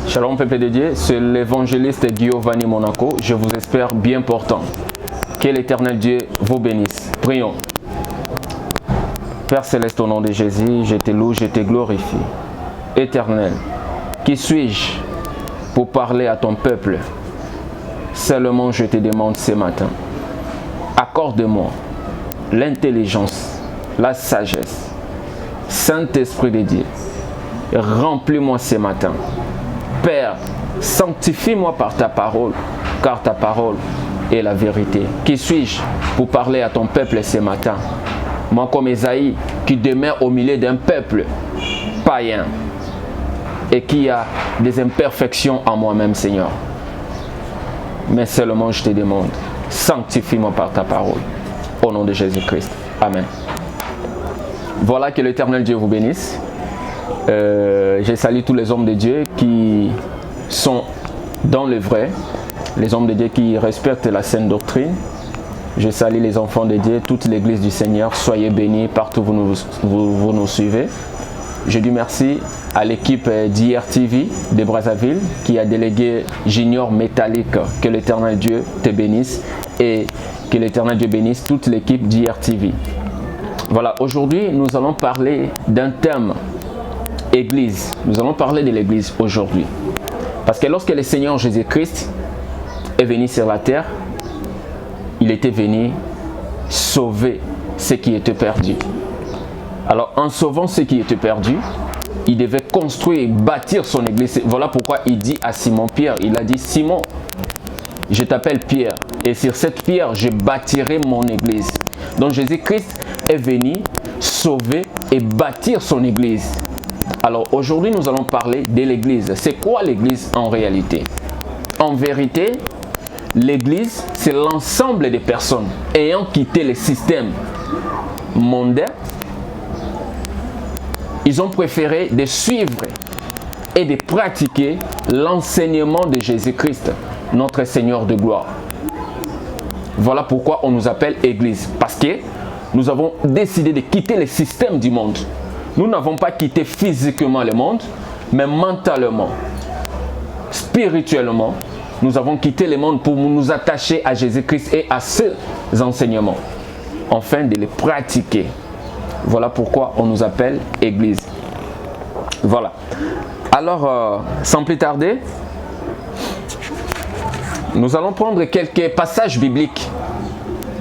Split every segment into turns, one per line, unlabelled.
Shalom peuple de Dieu, c'est l'évangéliste Giovanni Monaco. Je vous espère bien portant. Que l'Éternel Dieu vous bénisse. Prions. Père Céleste, au nom de Jésus, je te loue, je te glorifie. Éternel, qui suis-je pour parler à ton peuple? Seulement je te demande ce matin, accorde-moi l'intelligence, la sagesse. Saint-Esprit de Dieu, remplis-moi ce matin. Père, sanctifie-moi par ta parole, car ta parole est la vérité. Qui suis-je pour parler à ton peuple ce matin? Moi comme Esaïe, qui demeure au milieu d'un peuple païen et qui a des imperfections en moi-même, Seigneur. Mais seulement je te demande, sanctifie-moi par ta parole. Au nom de Jésus-Christ. Amen. Voilà, que l'Éternel Dieu vous bénisse. Je salue tous les hommes de Dieu qui sont dans le vrai, les hommes de Dieu qui respectent la saine doctrine. Je salue les enfants de Dieu, toute l'église du Seigneur. Soyez bénis partout où vous nous suivez. Je dis merci à l'équipe d'IRTV de Brazzaville qui a délégué Junior Métallique. Que l'Éternel Dieu te bénisse et que l'Éternel Dieu bénisse toute l'équipe d'IRTV. Voilà, aujourd'hui nous allons parler d'un thème, Église. Nous allons parler de l'Église aujourd'hui. Parce que lorsque le Seigneur Jésus-Christ est venu sur la terre, il était venu sauver ce qui était perdu. Alors en sauvant ce qui était perdu, il devait construire et bâtir son Église. Voilà pourquoi il dit à Simon-Pierre, il a dit: Simon, je t'appelle Pierre, et sur cette pierre, je bâtirai mon Église. Donc Jésus-Christ est venu sauver et bâtir son Église. Alors aujourd'hui, nous allons parler de l'Église. C'est quoi l'Église en réalité? En vérité, l'Église, c'est l'ensemble des personnes ayant quitté le système mondain. Ils ont préféré de suivre et de pratiquer l'enseignement de Jésus-Christ, notre Seigneur de gloire. Voilà pourquoi on nous appelle Église. Parce que nous avons décidé de quitter le système du monde. Nous n'avons pas quitté physiquement le monde, mais mentalement, spirituellement, nous avons quitté le monde pour nous attacher à Jésus-Christ et à ses enseignements, afin de les pratiquer. Voilà pourquoi on nous appelle Église. Voilà. Alors, sans plus tarder, nous allons prendre quelques passages bibliques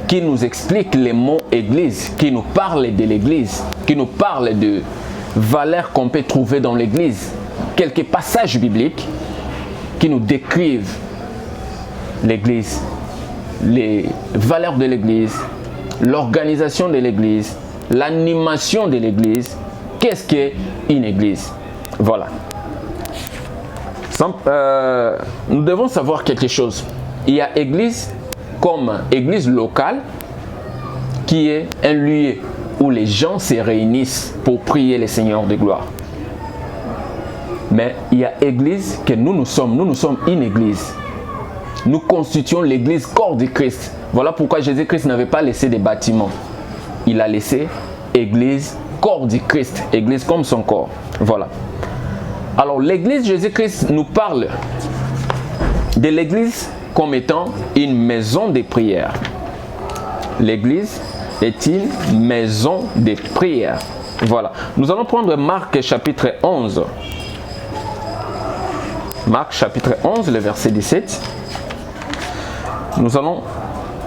qui nous expliquent les mots Église, qui nous parlent de l'Église, qui nous parlent de valeurs qu'on peut trouver dans l'Église. Quelques passages bibliques qui nous décrivent l'Église, les valeurs de l'Église, l'organisation de l'Église, l'animation de l'Église. Qu'est-ce qu'est une Église? Voilà. Nous devons savoir quelque chose. Il y a Église comme Église locale, qui est un lieu où les gens se réunissent pour prier le Seigneur de gloire. Mais il y a Église que nous sommes une Église. Nous constituons l'Église corps du Christ. Voilà pourquoi Jésus-Christ n'avait pas laissé des bâtiments. Il a laissé Église corps du Christ, Église comme son corps. Voilà. Alors l'Église, Jésus-Christ nous parle de l'Église comme étant une maison de prière. L'Église est une maison de prière. Voilà. Nous allons prendre Marc chapitre 11. Marc chapitre 11, le verset 17. Nous allons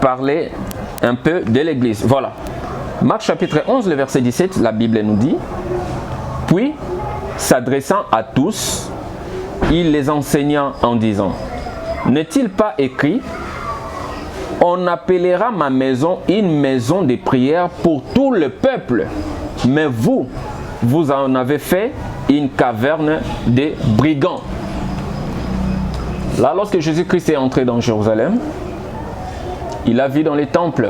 parler un peu de l'Église. Voilà. Marc chapitre 11, le verset 17, la Bible nous dit: Puis, s'adressant à tous, il les enseigna en disant: N'est-il pas écrit: On appellera ma maison une maison de prière pour tout le peuple, mais vous en avez fait une caverne de brigands. Là, lorsque Jésus-Christ est entré dans Jérusalem, il a vu dans les temples,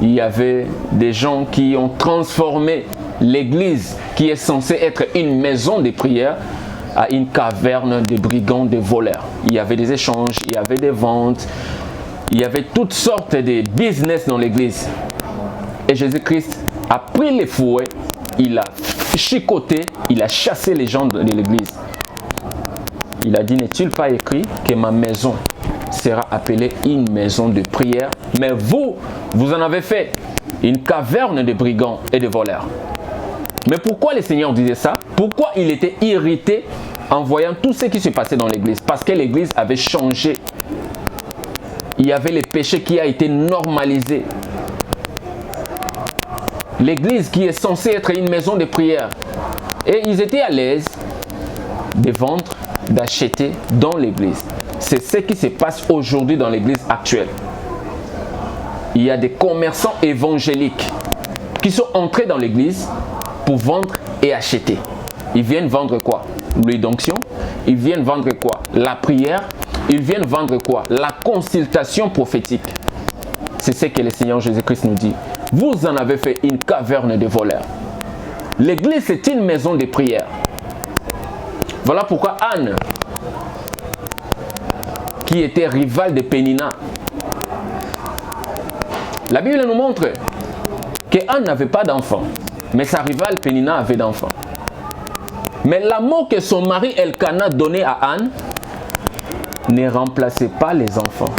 il y avait des gens qui ont transformé l'église, qui est censée être une maison de prière, à une caverne de brigands, de voleurs. Il y avait des échanges, il y avait des ventes, il y avait toutes sortes de business dans l'église. Et Jésus-Christ a pris les fouets, il a chicoté, il a chassé les gens de l'église. Il a dit, n'est-il pas écrit que ma maison sera appelée une maison de prière, mais vous en avez fait une caverne de brigands et de voleurs. Mais pourquoi le Seigneur disait ça? Pourquoi il était irrité en voyant tout ce qui se passait dans l'église? Parce que l'église avait changé. Il y avait le péché qui a été normalisé. L'église qui est censée être une maison de prière. Et ils étaient à l'aise de vendre, d'acheter dans l'église. C'est ce qui se passe aujourd'hui dans l'église actuelle. Il y a des commerçants évangéliques qui sont entrés dans l'église pour vendre et acheter. Ils viennent vendre quoi? L'huile d'onction. Ils viennent vendre quoi? La prière. Ils viennent vendre quoi? La consultation prophétique. C'est ce que le Seigneur Jésus-Christ nous dit. Vous en avez fait une caverne de voleurs. L'église, c'est une maison de prière. Voilà pourquoi Anne, qui était rivale de Pénina, la Bible nous montre que Anne n'avait pas d'enfant, mais sa rivale Pénina avait d'enfants. Mais l'amour que son mari Elkana donnait à Anne ne remplaçait pas les enfants.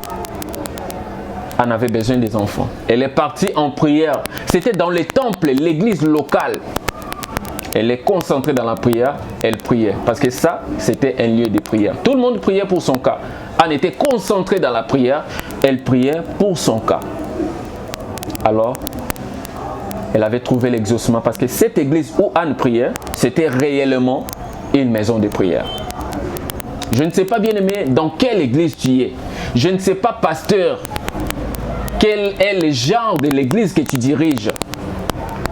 Anne avait besoin des enfants. Elle est partie en prière. C'était dans les temples, l'église locale. Elle est concentrée dans la prière, elle priait. Parce que ça, c'était un lieu de prière. Tout le monde priait pour son cas. Anne était concentrée dans la prière, elle priait pour son cas. Alors, elle avait trouvé l'exaucement parce que cette église où Anne priait, c'était réellement une maison de prière. Je ne sais pas, bien aimé, dans quelle église tu es. Je ne sais pas, pasteur, quel est le genre de l'église que tu diriges.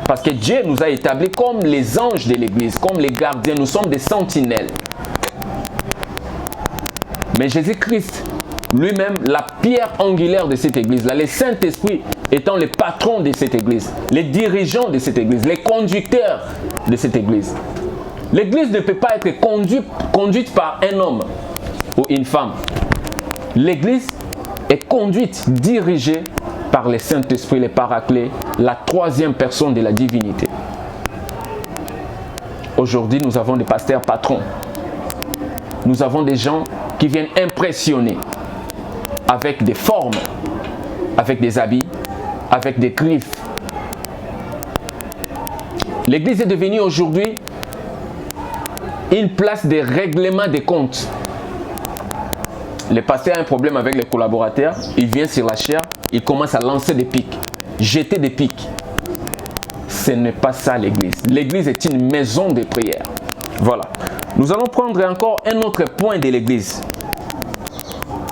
Parce que Dieu nous a établis comme les anges de l'église, comme les gardiens. Nous sommes des sentinelles. Mais Jésus-Christ, lui-même, la pierre angulaire de cette église-là, le Saint-Esprit étant le patron de cette église, les dirigeants de cette église, les conducteurs de cette église. L'église ne peut pas être conduite par un homme ou une femme. L'église est conduite, dirigée par le Saint-Esprit, le Paraclet, la troisième personne de la divinité. Aujourd'hui, nous avons des pasteurs patrons. Nous avons des gens qui viennent impressionner avec des formes, avec des habits, avec des griffes. L'église est devenue aujourd'hui une place de règlement des comptes. Le pasteur a un problème avec les collaborateurs, il vient sur la chaire, il commence à lancer des pics, jeter des pics. Ce n'est pas ça l'église. L'église est une maison de prière. Voilà. Nous allons prendre encore un autre point de l'église.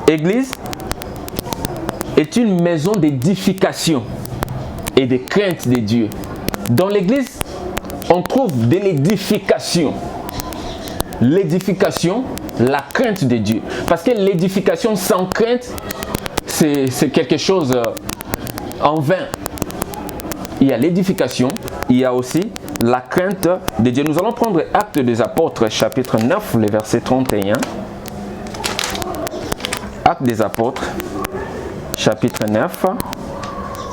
L'église est une maison d'édification et de crainte de Dieu. Dans l'église, on trouve de l'édification. L'édification, la crainte de Dieu. Parce que l'édification sans crainte, c'est quelque chose en vain. Il y a l'édification, il y a aussi la crainte de Dieu. Nous allons prendre Actes des Apôtres, chapitre 9, le verset 31. Actes des Apôtres, chapitre 9.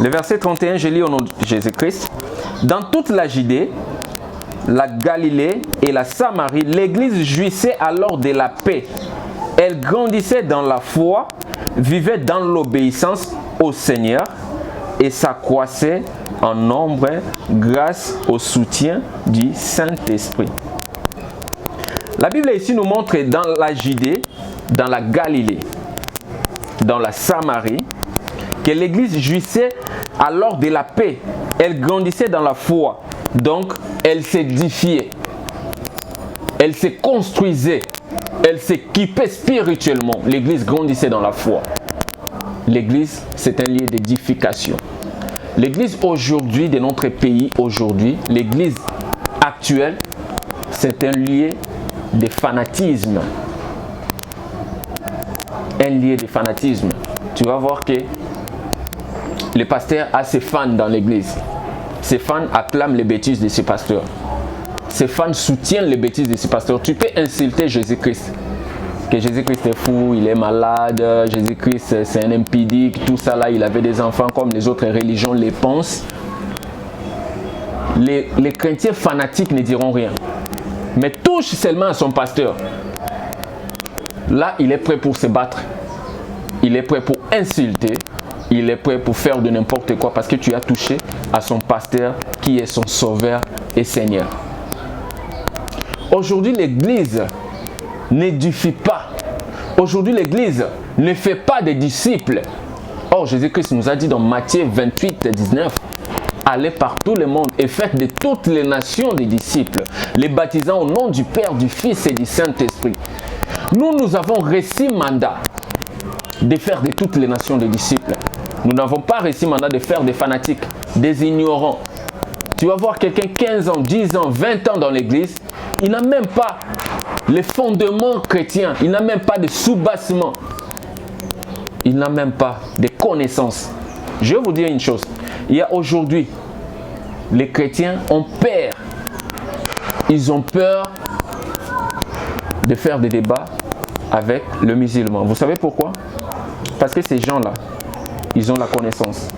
Le verset 31, je lis au nom de Jésus-Christ. Dans toute la Judée, la Galilée et la Samarie, l'église jouissait alors de la paix. Elle grandissait dans la foi, vivait dans l'obéissance au Seigneur et s'accroissait en nombre grâce au soutien du Saint-Esprit. La Bible ici nous montre dans la Judée, dans la Galilée, dans la Samarie, que l'église jouissait alors de la paix. Elle grandissait dans la foi. Donc, elle s'édifiait, elle se construisait, elle s'équipait spirituellement. L'église grandissait dans la foi. L'église, c'est un lieu d'édification. L'église aujourd'hui de notre pays, aujourd'hui, l'église actuelle, c'est un lieu de fanatisme. Un lieu de fanatisme. Tu vas voir que le pasteur a ses fans dans l'église. Ses fans acclament les bêtises de ses pasteurs. Ses fans soutiennent les bêtises de ses pasteurs. Tu peux insulter Jésus-Christ. Que Jésus-Christ est fou, il est malade, Jésus-Christ c'est un impudique, tout ça là, il avait des enfants comme les autres religions les pensent. Les chrétiens fanatiques ne diront rien. Mais touche seulement à son pasteur. Là, il est prêt pour se battre. Il est prêt pour insulter. Il est prêt pour faire de n'importe quoi parce que tu as touché à son pasteur qui est son sauveur et Seigneur. Aujourd'hui, l'Église n'édifie pas. Aujourd'hui, l'Église ne fait pas des disciples. Or, Jésus-Christ nous a dit dans Matthieu 28, 19, allez par tout le monde et faites de toutes les nations des disciples, les baptisant au nom du Père, du Fils et du Saint-Esprit. Nous avons reçu mandat de faire de toutes les nations des disciples. Nous n'avons pas reçu mandat de faire des fanatiques, des ignorants. Tu vas voir quelqu'un 15 ans, 10 ans, 20 ans dans l'église, il n'a même pas les fondements chrétiens, il n'a même pas de sous-bassement, il n'a même pas de connaissances. Je vais vous dire une chose, il y a aujourd'hui, les chrétiens ont peur, ils ont peur de faire des débats avec le musulman. Vous savez pourquoi? Parce que ces gens-là, ils ont la connaissance.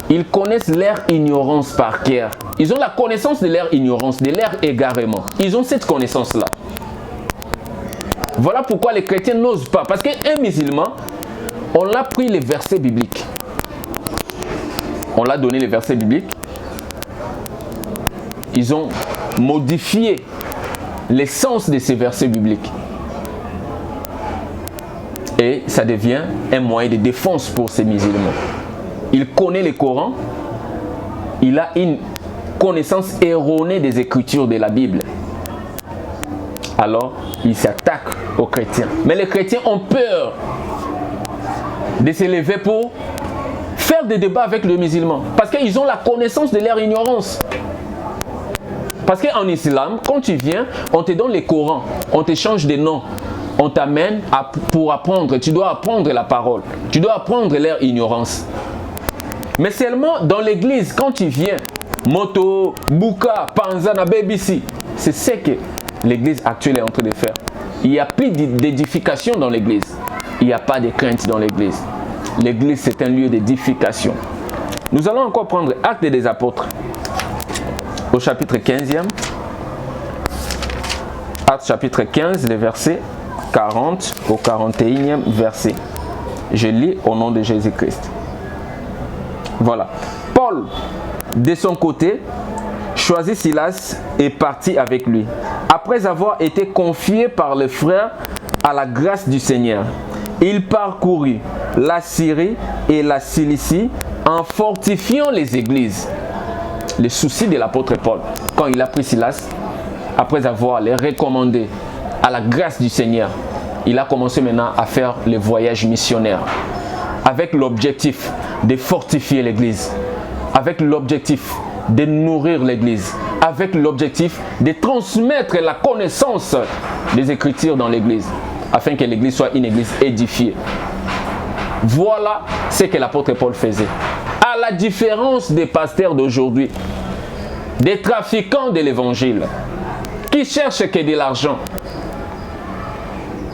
Ils connaissent leur ignorance par cœur. Ils ont la connaissance de leur ignorance, de leur égarement. Ils ont cette connaissance-là. Voilà pourquoi les chrétiens n'osent pas. Parce qu'un musulman, on l'a pris les versets bibliques. On l'a donné les versets bibliques. Ils ont modifié l'essence de ces versets bibliques. Et ça devient un moyen de défense pour ces musulmans. Il connaît le Coran, il a une connaissance erronée des Écritures de la Bible. Alors, il s'attaque aux chrétiens. Mais les chrétiens ont peur de se lever pour faire des débats avec les musulmans. Parce qu'ils ont la connaissance de leur ignorance. Parce qu'en islam, quand tu viens, on te donne le Coran, on te change des noms. On t'amène pour apprendre, tu dois apprendre la parole. Tu dois apprendre leur ignorance. Mais seulement dans l'église, quand tu viens, Moto, Bouka, Panzana, BBC, c'est ce que l'église actuelle est en train de faire. Il n'y a plus d'édification dans l'église. Il n'y a pas de crainte dans l'église. L'église, c'est un lieu d'édification. Nous allons encore prendre Actes des Apôtres au chapitre 15e. Actes chapitre 15, les versets 40 au 41e verset. Je lis au nom de Jésus-Christ. Voilà. Paul, de son côté, choisit Silas et partit avec lui. Après avoir été confié par les frères à la grâce du Seigneur, il parcourut la Syrie et la Cilicie en fortifiant les églises. Le souci de l'apôtre Paul, quand il a pris Silas, après avoir les recommandé à la grâce du Seigneur, il a commencé maintenant à faire les voyages missionnaires avec l'objectif de fortifier l'église, avec l'objectif de nourrir l'église, avec l'objectif de transmettre la connaissance des Écritures dans l'église, afin que l'église soit une église édifiée. Voilà ce que l'apôtre Paul faisait. À la différence des pasteurs d'aujourd'hui, des trafiquants de l'évangile, qui cherchent que de l'argent.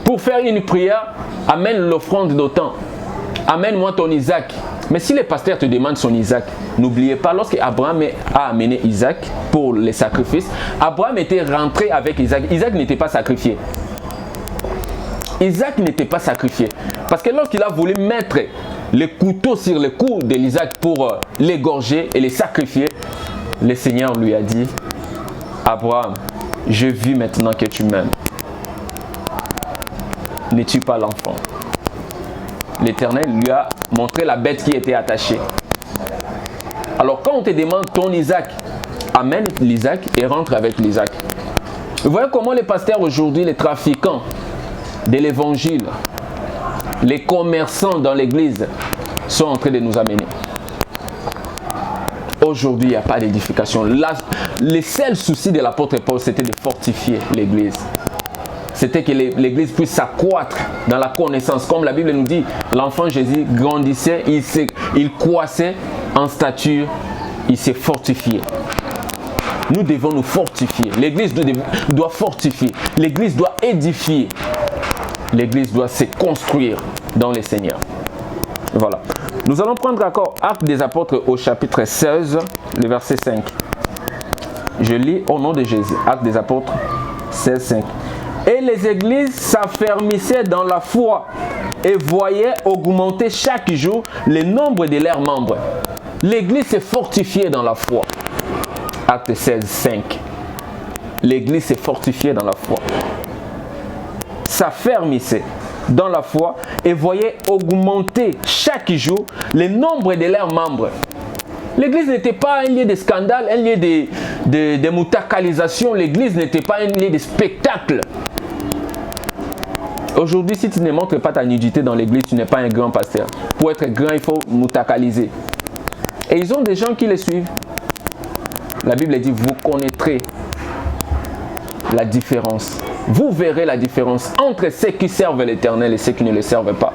Pour faire une prière, amène l'offrande d'autant. Amène-moi ton Isaac. Mais si le pasteur te demande son Isaac, n'oubliez pas, lorsque Abraham a amené Isaac pour les sacrifices, Abraham était rentré avec Isaac. Isaac n'était pas sacrifié. Isaac n'était pas sacrifié. Parce que lorsqu'il a voulu mettre le couteau sur le cou de l'Isaac pour l'égorger et le sacrifier, le Seigneur lui a dit, Abraham, je vis maintenant que tu m'aimes. Ne tue pas l'enfant. L'Éternel lui a montré la bête qui était attachée. Alors quand on te demande ton Isaac, amène l'Isaac et rentre avec l'Isaac. Vous voyez comment les pasteurs aujourd'hui, les trafiquants de l'évangile, les commerçants dans l'église sont en train de nous amener. Aujourd'hui, il n'y a pas d'édification. Le seul souci de l'apôtre Paul, c'était de fortifier l'église. C'était que l'église puisse s'accroître dans la connaissance. Comme la Bible nous dit, l'enfant Jésus grandissait, il croissait en stature, il s'est fortifié. Nous devons nous fortifier. L'église doit fortifier. L'église doit édifier. L'église doit se construire dans le Seigneur. Voilà. Nous allons prendre encore Actes des Apôtres au chapitre 16, le verset 5. Je lis au nom de Jésus. Actes des Apôtres 16, 5. Et les églises s'affermissaient dans la foi et voyaient augmenter chaque jour le nombre de leurs membres. L'église s'est fortifiée dans la foi. Acte 16, 5. L'église s'est fortifiée dans la foi. S'affermissait dans la foi et voyait augmenter chaque jour le nombre de leurs membres. L'église n'était pas un lieu de scandale, un lieu de mutakalisation. L'église n'était pas un lieu de spectacle. Aujourd'hui, si tu ne montres pas ta nudité dans l'église, tu n'es pas un grand pasteur. Pour être grand, il faut mutakaliser. Et ils ont des gens qui les suivent. La Bible dit, vous connaîtrez la différence. Vous verrez la différence entre ceux qui servent l'Éternel et ceux qui ne le servent pas.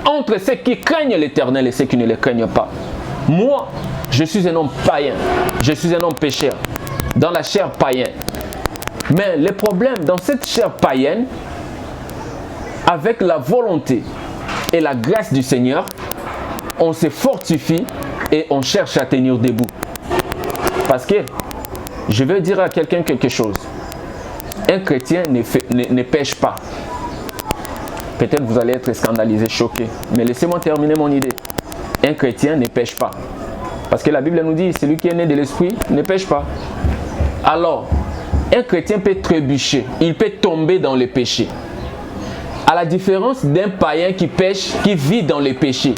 Entre ceux qui craignent l'Éternel et ceux qui ne le craignent pas. Moi, je suis un homme païen. Je suis un homme pécheur. Dans la chair païenne. Mais le problème, dans cette chair païenne, avec la volonté et la grâce du Seigneur, on se fortifie et on cherche à tenir debout. Parce que, je veux dire à quelqu'un quelque chose. Un chrétien ne pêche pas. Peut-être vous allez être scandalisé, choqué. Mais laissez-moi terminer mon idée. Un chrétien ne pêche pas. Parce que la Bible nous dit, celui qui est né de l'esprit ne pêche pas. Alors, un chrétien peut trébucher. Il peut tomber dans le péché. À la différence d'un païen qui pêche, qui vit dans le péché.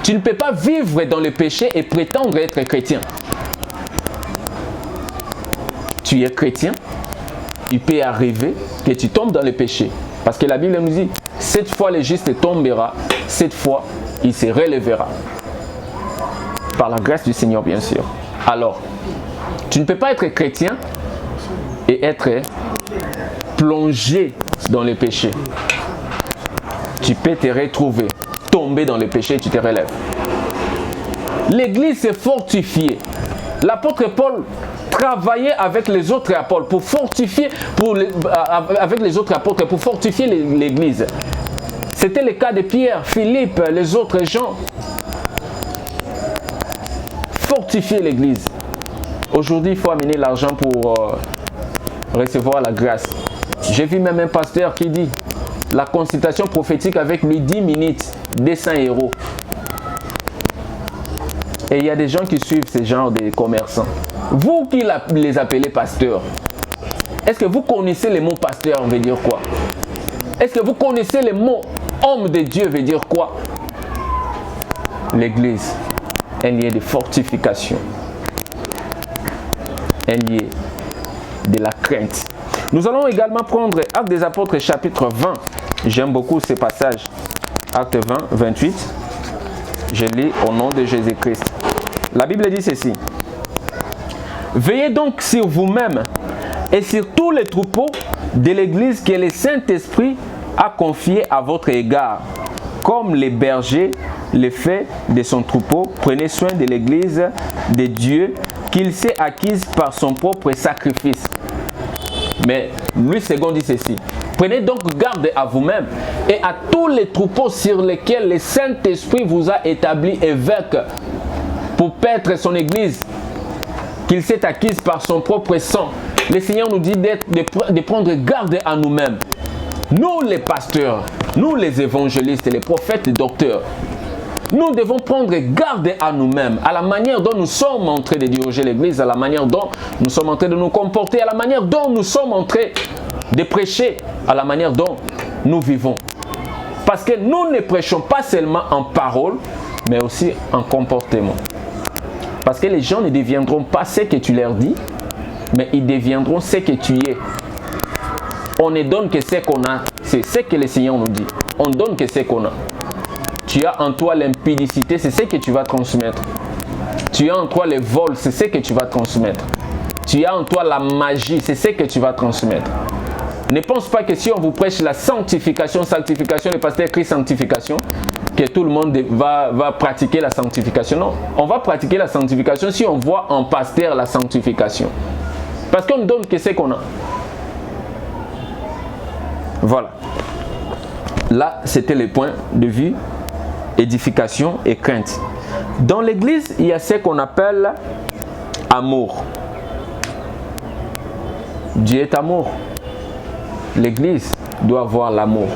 Tu ne peux pas vivre dans le péché et prétendre être chrétien. Tu es chrétien, il peut arriver que tu tombes dans le péché. Parce que la Bible nous dit, 7 fois le juste tombera, 7 fois il se relèvera. Par la grâce du Seigneur, bien sûr. Alors, tu ne peux pas être chrétien et être plongé dans le péché. Tu peux te retrouver, tomber dans le péché et tu te relèves. L'église s'est fortifiée. L'apôtre Paul travaillait avec les autres apôtres pour fortifier, avec les autres apôtres pour fortifier l'église. C'était le cas de Pierre, Philippe, les autres gens. Fortifier l'église. Aujourd'hui, il faut amener l'argent pour recevoir la grâce. J'ai vu même un pasteur qui dit la consultation prophétique avec lui 10 minutes, 200 €. Et il y a des gens qui suivent ce genre de commerçants. Vous qui les appelez pasteurs, est-ce que vous connaissez le mot pasteur veut dire quoi? Est-ce que vous connaissez le mot homme de Dieu veut dire quoi? L'église, un lieu de fortification, un lieu de la crainte. Nous allons également prendre Actes des Apôtres chapitre 20. J'aime beaucoup ce passage. Acte 20, 28. Je lis au nom de Jésus-Christ. La Bible dit ceci. Veillez donc sur vous-même et sur tous les troupeaux de l'Église que le Saint-Esprit a confié à votre égard. Comme les bergers le fait de son troupeau, prenez soin de l'Église de Dieu qu'il s'est acquise par son propre sacrifice. Mais Louis II dit ceci. Prenez donc garde à vous-même et à tous les troupeaux sur lesquels le Saint-Esprit vous a établi évêque pour paître son Église qu'il s'est acquise par son propre sang. Le Seigneur nous dit de prendre garde à nous-mêmes. Nous les pasteurs, nous les évangélistes, les prophètes et docteurs, nous devons prendre garde à nous-mêmes, à la manière dont nous sommes en train de diriger l'Église, à la manière dont nous sommes en train de nous comporter, à la manière dont nous sommes en train de prêcher, à la manière dont nous vivons. Parce que nous ne prêchons pas seulement en parole, mais aussi en comportement. Parce que les gens ne deviendront pas ce que tu leur dis, mais ils deviendront ce que tu es. On ne donne que ce qu'on a, c'est ce que le Seigneur nous dit. On donne que ce qu'on a. Tu as en toi l'impudicité, c'est ce que tu vas transmettre. Tu as en toi le vol, c'est ce que tu vas transmettre. Tu as en toi la magie, c'est ce que tu vas transmettre. Ne pense pas que si on vous prêche la sanctification, le pasteur écrit sanctification, que tout le monde va pratiquer la sanctification. Non, on va pratiquer la sanctification si on voit en pasteur la sanctification. Parce qu'on ne donne que ce qu'on a. Voilà. Là, c'était les points de vue, édification et crainte. Dans l'église, il y a ce qu'on appelle amour. Dieu est amour. L'église doit avoir l'amour,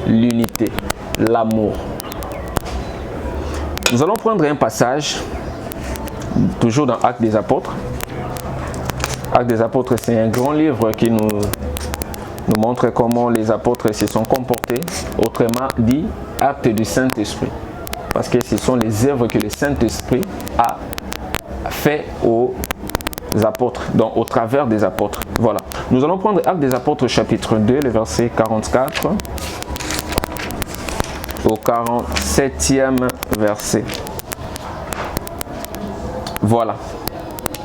l'unité, l'amour. Nous allons prendre un passage, toujours dans Actes des Apôtres. Actes des Apôtres, c'est un grand livre qui nous montre comment les apôtres se sont comportés, autrement dit, actes du Saint-Esprit. Parce que ce sont les œuvres que le Saint-Esprit a fait aux apôtres, donc au travers des apôtres. Voilà. Nous allons prendre Actes des Apôtres chapitre 2, le verset 44 au 47e verset. Voilà.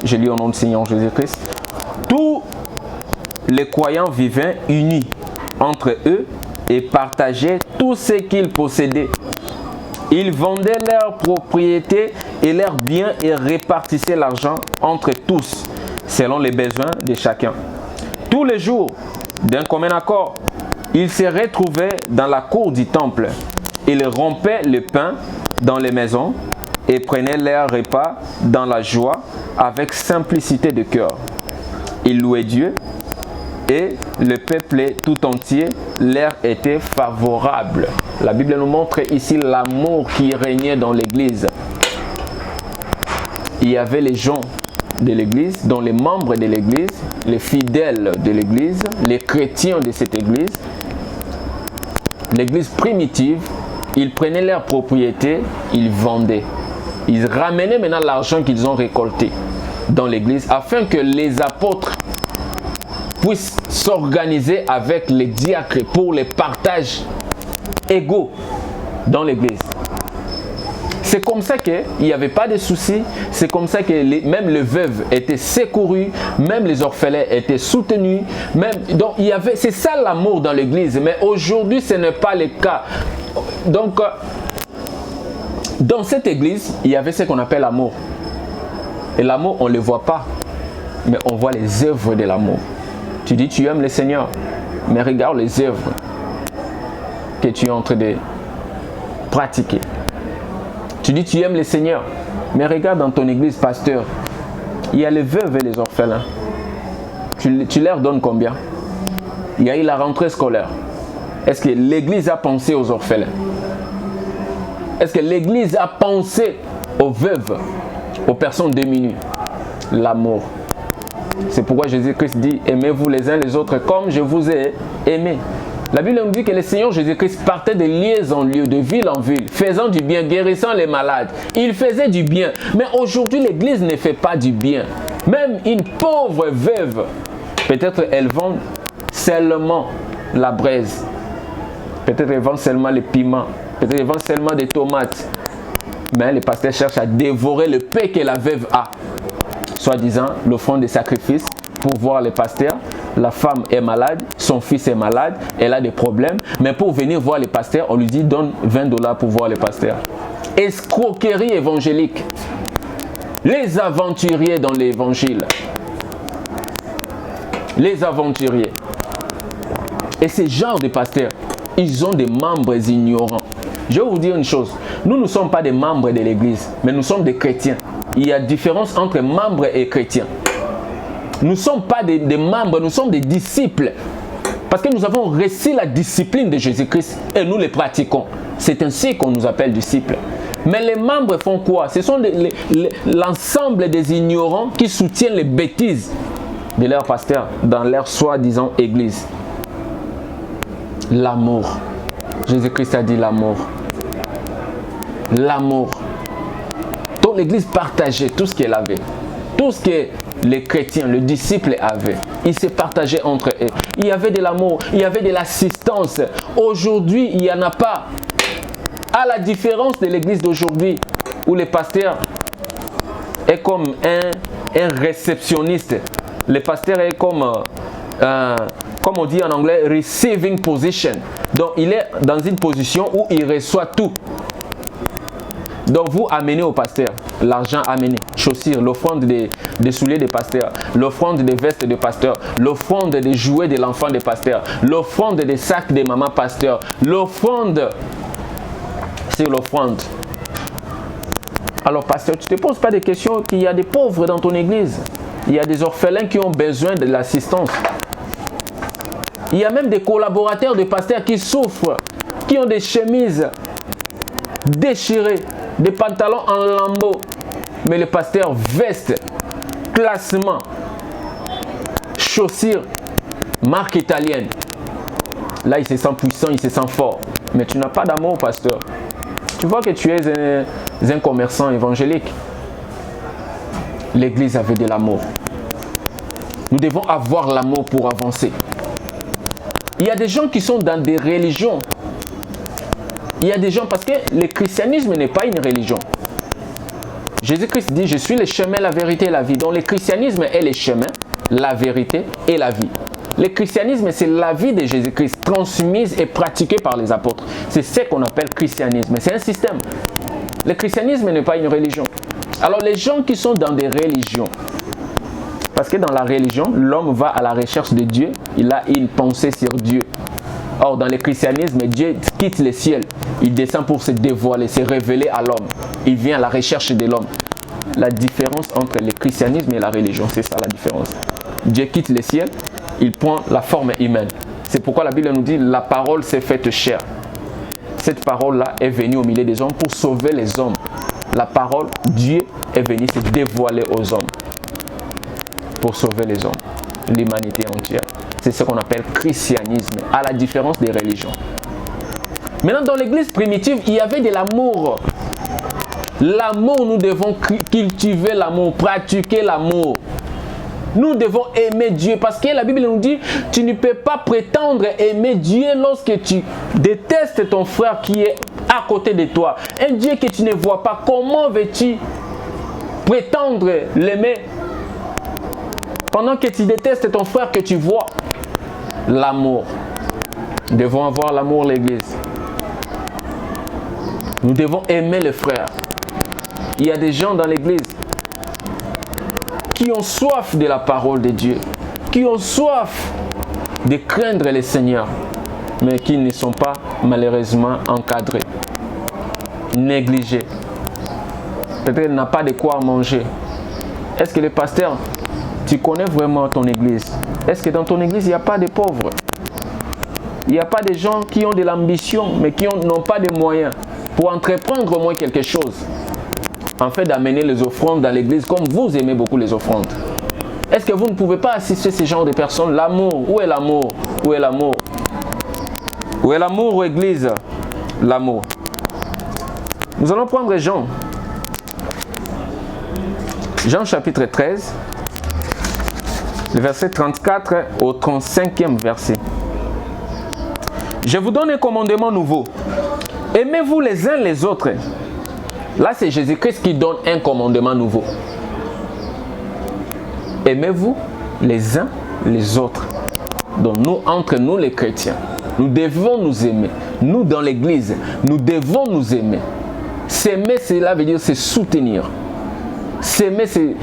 Je lis au nom du Seigneur Jésus-Christ. Tous les croyants vivaient unis entre eux et partageaient tout ce qu'ils possédaient. Ils vendaient leurs propriétés et leurs biens et répartissaient l'argent entre tous, selon les besoins de chacun. Tous les jours, d'un commun accord, ils se retrouvaient dans la cour du temple. Ils rompaient le pain dans les maisons et prenaient leur repas dans la joie avec simplicité de cœur. Ils louaient Dieu et le peuple tout entier leur était favorable. La Bible nous montre ici l'amour qui régnait dans l'église. Il y avait les gens de l'église, dont les membres de l'église, les fidèles de l'église, les chrétiens de cette église. L'église primitive, ils prenaient leurs propriétés, ils vendaient. Ils ramenaient maintenant l'argent qu'ils ont récolté dans l'église afin que les apôtres puissent s'organiser avec les diacres pour les partages égaux dans l'église. C'est comme ça qu'il n'y avait pas de soucis, c'est comme ça que même les veuves étaient secourus, même les orphelins étaient soutenus. Donc c'est ça l'amour dans l'église, mais aujourd'hui ce n'est pas le cas. Donc dans cette église, il y avait ce qu'on appelle l'amour. Et l'amour, on ne le voit pas, mais on voit les œuvres de l'amour. Tu dis tu aimes le Seigneur, mais regarde les œuvres que tu es en train de pratiquer. Tu dis tu aimes le Seigneur, mais regarde dans ton église, pasteur, il y a les veuves et les orphelins. Tu leur donnes combien? Il y a eu la rentrée scolaire. Est-ce que l'église a pensé aux orphelins? Est-ce que l'église a pensé aux veuves, aux personnes démunies? L'amour. C'est pourquoi Jésus-Christ dit, aimez-vous les uns les autres comme je vous ai aimé. La Bible nous dit que le Seigneur Jésus-Christ partait de lieu en lieu, de ville en ville, faisant du bien, guérissant les malades. Il faisait du bien. Mais aujourd'hui, l'église ne fait pas du bien. Même une pauvre veuve, peut-être elle vend seulement la braise. Peut-être elle vend seulement les piments. Peut-être elle vend seulement des tomates. Mais les pasteurs cherchent à dévorer le pain que la veuve a. Soi-disant, l'offrande de sacrifice pour voir les pasteurs. La femme est malade, son fils est malade, elle a des problèmes. Mais pour venir voir les pasteurs, on lui dit donne $20 pour voir les pasteurs. Escroquerie évangélique. Les aventuriers dans l'évangile. Les aventuriers. Et ces genres de pasteurs, ils ont des membres ignorants. Je vais vous dire une chose. Nous ne sommes pas des membres de l'église, mais nous sommes des chrétiens. Il y a différence entre membres et chrétiens. Nous ne sommes pas des membres, nous sommes des disciples. Parce que nous avons reçu la discipline de Jésus-Christ et nous les pratiquons. C'est ainsi qu'on nous appelle disciples. Mais les membres font quoi? Ce sont l'ensemble des ignorants qui soutiennent les bêtises de leurs pasteurs dans leur soi-disant église. L'amour. Jésus-Christ a dit l'amour. L'amour. Donc l'église partageait tout ce qu'elle avait. Tout ce que les chrétiens, les disciples avaient. Ils se partageaient entre eux. Il y avait de l'amour, il y avait de l'assistance. Aujourd'hui, il n'y en a pas. À la différence de l'église d'aujourd'hui, où le pasteur est comme un réceptionniste. Le pasteur est comme on dit en anglais, receiving position. Donc, il est dans une position où il reçoit tout. Donc, vous amenez au pasteur l'argent amené, chaussures, l'offrande des souliers des pasteurs, l'offrande des vestes des pasteurs, l'offrande des jouets de l'enfant des pasteurs, l'offrande des sacs des mamans pasteurs, l'offrande sur l'offrande. Alors, pasteur, tu ne te poses pas des questions qu'il y a des pauvres dans ton église. Il y a des orphelins qui ont besoin de l'assistance. Il y a même des collaborateurs de pasteurs qui souffrent, qui ont des chemises déchirées, des pantalons en lambeaux. Mais le pasteur veste, classement, chaussures, marque italienne. Là, il se sent puissant, il se sent fort. Mais tu n'as pas d'amour, pasteur. Tu vois que tu es un commerçant évangélique. L'église avait de l'amour. Nous devons avoir l'amour pour avancer. Il y a des gens qui sont dans des religions. Il y a des gens, parce que le christianisme n'est pas une religion. Jésus-Christ dit, je suis le chemin, la vérité et la vie. Donc le christianisme est le chemin, la vérité et la vie. Le christianisme, c'est la vie de Jésus-Christ, transmise et pratiquée par les apôtres. C'est ce qu'on appelle christianisme. C'est un système. Le christianisme n'est pas une religion. Alors les gens qui sont dans des religions, parce que dans la religion, l'homme va à la recherche de Dieu, il a une pensée sur Dieu. Or, dans le christianisme, Dieu quitte le ciel, il descend pour se dévoiler, se révéler à l'homme. Il vient à la recherche de l'homme. La différence entre le christianisme et la religion, c'est ça la différence. Dieu quitte le ciel, il prend la forme humaine. C'est pourquoi la Bible nous dit, la parole s'est faite chair. Cette parole-là est venue au milieu des hommes pour sauver les hommes. La parole, Dieu est venu se dévoiler aux hommes pour sauver les hommes, l'humanité entière. C'est ce qu'on appelle christianisme, à la différence des religions. Maintenant, dans l'église primitive, il y avait de l'amour. L'amour, nous devons cultiver l'amour, pratiquer l'amour. Nous devons aimer Dieu parce que la Bible nous dit, tu ne peux pas prétendre aimer Dieu lorsque tu détestes ton frère qui est à côté de toi. Un Dieu que tu ne vois pas, comment veux-tu prétendre l'aimer pendant que tu détestes ton frère que tu vois? L'amour. Nous devons avoir l'amour, l'église. Nous devons aimer le frère. Il y a des gens dans l'église qui ont soif de la parole de Dieu, qui ont soif de craindre le Seigneur, mais qui ne sont pas malheureusement encadrés, négligés. Peut-être qu'il n'a pas de quoi manger. Est-ce que le pasteur, tu connais vraiment ton église? Est-ce que dans ton église, il n'y a pas de pauvres? Il n'y a pas de gens qui ont de l'ambition, mais qui n'ont pas de moyens pour entreprendre au moins quelque chose, en fait d'amener les offrandes dans l'église comme vous aimez beaucoup les offrandes? Est-ce que vous ne pouvez pas assister ce genre de personnes? L'amour, où est l'amour? Où est l'amour? Où est l'amour aux églises? L'amour. Nous allons prendre Jean. Jean chapitre 13, le verset 34 au 35e verset. Je vous donne un commandement nouveau. Aimez-vous les uns les autres. Là, c'est Jésus-Christ qui donne un commandement nouveau. Aimez-vous les uns les autres. Donc nous, entre nous les chrétiens, nous devons nous aimer. Nous, dans l'église, nous devons nous aimer. S'aimer, cela veut dire se soutenir. S'aimer, c'est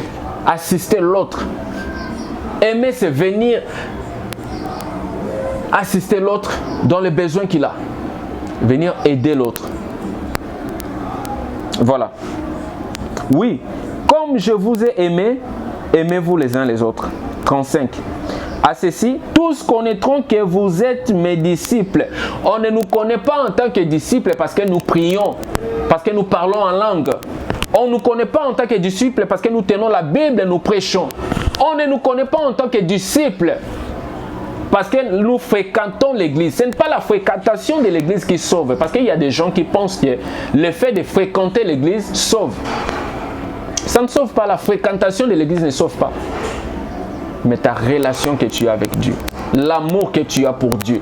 assister l'autre. Aimer, c'est venir assister l'autre dans les besoins qu'il a. Venir aider l'autre. Voilà. Oui, comme je vous ai aimé, aimez-vous les uns les autres. 35. À ceci, tous connaîtront que vous êtes mes disciples. On ne nous connaît pas en tant que disciples parce que nous prions, parce que nous parlons en langue. On ne nous connaît pas en tant que disciples parce que nous tenons la Bible et nous prêchons. On ne nous connaît pas en tant que disciples parce que nous fréquentons l'église. Ce n'est pas la fréquentation de l'église qui sauve. Parce qu'il y a des gens qui pensent que le fait de fréquenter l'église sauve. Ça ne sauve pas. La fréquentation de l'église ne sauve pas. Mais ta relation que tu as avec Dieu. L'amour que tu as pour Dieu.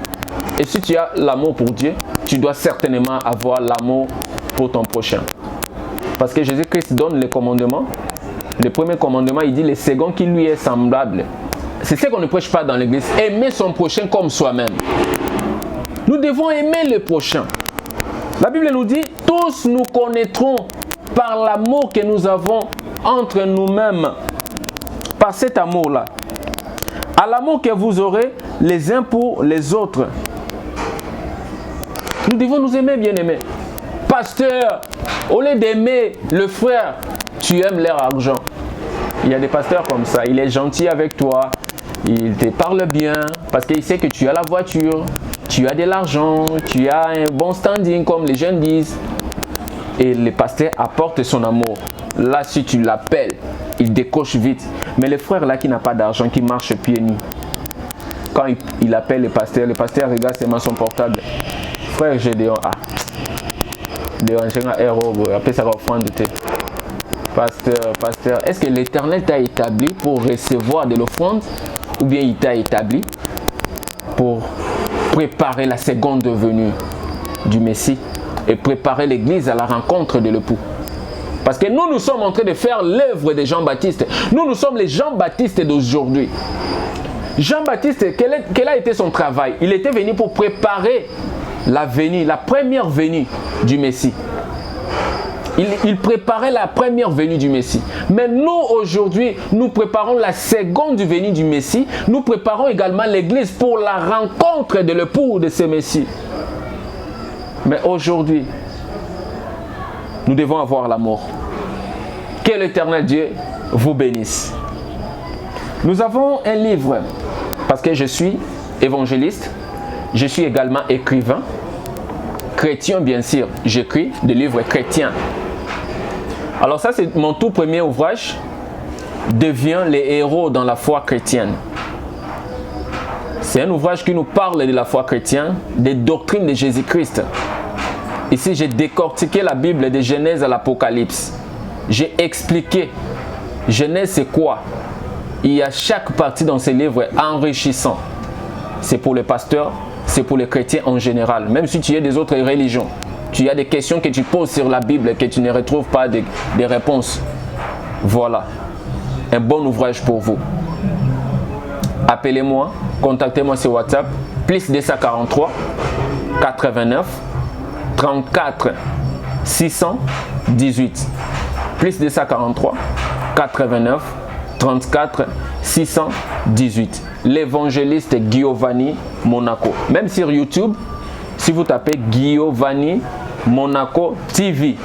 Et si tu as l'amour pour Dieu, tu dois certainement avoir l'amour pour ton prochain. Parce que Jésus-Christ donne les commandements. Le premier commandement, il dit le second qui lui est semblable. C'est ce qu'on ne prêche pas dans l'église. Aimer son prochain comme soi-même. Nous devons aimer le prochain. La Bible nous dit, tous nous connaîtront par l'amour que nous avons entre nous-mêmes. Par cet amour-là. À l'amour que vous aurez les uns pour les autres. Nous devons nous aimer, bien-aimés. Pasteur, au lieu d'aimer le frère, tu aimes leur argent. Il y a des pasteurs comme ça. Il est gentil avec toi. il te parle bien parce qu'il sait que tu as la voiture, tu as de l'argent, tu as un bon standing comme les jeunes disent. Et le pasteur apporte son amour. Là, si tu l'appelles, il décoche vite. Mais le frère là qui n'a pas d'argent, qui marche pieds nus, quand il appelle le pasteur regarde seulement son portable. Frère, j'ai dit, pasteur, est-ce que l'Éternel t'a établi pour recevoir de l'offrande ou bien il t'a établi pour préparer la seconde venue du Messie et préparer l'église à la rencontre de l'époux? Parce que nous sommes en train de faire l'œuvre de Jean-Baptiste. Nous sommes les Jean-Baptiste d'aujourd'hui. Jean-Baptiste, quel a été son travail? Il était venu pour préparer la venue, la première venue du Messie. Il préparait la première venue du Messie. Mais nous, aujourd'hui, nous préparons la seconde venue du Messie. Nous préparons également l'église pour la rencontre de l'époux de ce Messie. Mais aujourd'hui, nous devons avoir l'amour. Que l'Éternel Dieu vous bénisse. Nous avons un livre, parce que je suis évangéliste, je suis également écrivain, chrétien bien sûr, j'écris des livres chrétiens. Alors ça c'est mon tout premier ouvrage, Deviens les héros dans la foi chrétienne. C'est un ouvrage qui nous parle de la foi chrétienne, des doctrines de Jésus-Christ. Ici j'ai décortiqué la Bible de Genèse à l'Apocalypse. J'ai expliqué Genèse c'est quoi. Il y a chaque partie dans ce livre enrichissant. C'est pour les pasteurs, c'est pour les chrétiens en général. Même si tu es des autres religions, tu as des questions que tu poses sur la Bible et que tu ne retrouves pas des réponses. Voilà, un bon ouvrage pour vous. Appelez-moi, contactez-moi sur WhatsApp, plus 243 89 34 618. Plus 243 89 34 618. L'évangéliste Giovanni Monaco. Même sur YouTube, si vous tapez Giovanni Monaco TV,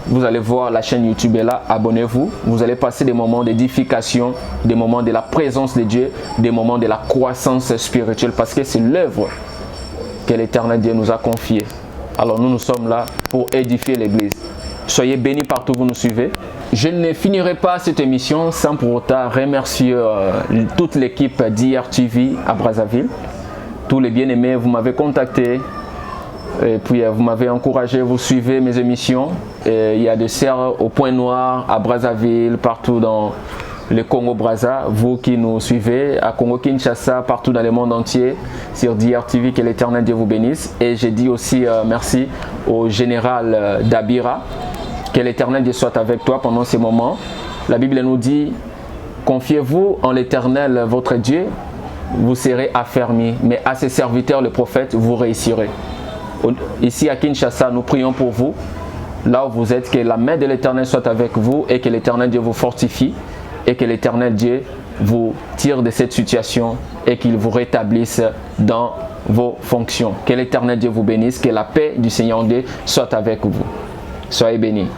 vous allez voir la chaîne YouTube est là, abonnez-vous. Vous allez passer des moments d'édification, des moments de la présence de Dieu, des moments de la croissance spirituelle, parce que c'est l'œuvre que l'Éternel Dieu nous a confiée. Alors nous sommes là pour édifier l'Église. Soyez bénis partout où vous nous suivez. Je ne finirai pas cette émission sans pour autant remercier toute l'équipe d'IRTV à Brazzaville. Tous les bien-aimés, vous m'avez contacté et puis vous m'avez encouragé, vous suivez mes émissions. Et il y a des sœurs au Point Noir, à Brazzaville, partout dans le Congo-Brazza. Vous qui nous suivez, à Congo-Kinshasa, partout dans le monde entier, sur DRTV, que l'Éternel Dieu vous bénisse. Et j'ai dit aussi merci au général Dabira. Que l'Éternel Dieu soit avec toi pendant ces moments. La Bible nous dit, confiez-vous en l'Éternel votre Dieu, vous serez affermis. Mais à ses serviteurs, le prophète, vous réussirez. Ici à Kinshasa, nous prions pour vous. Là où vous êtes, que la main de l'Éternel soit avec vous et que l'Éternel Dieu vous fortifie et que l'Éternel Dieu vous tire de cette situation et qu'il vous rétablisse dans vos fonctions. Que l'Éternel Dieu vous bénisse, que la paix du Seigneur Dieu soit avec vous. Soyez bénis.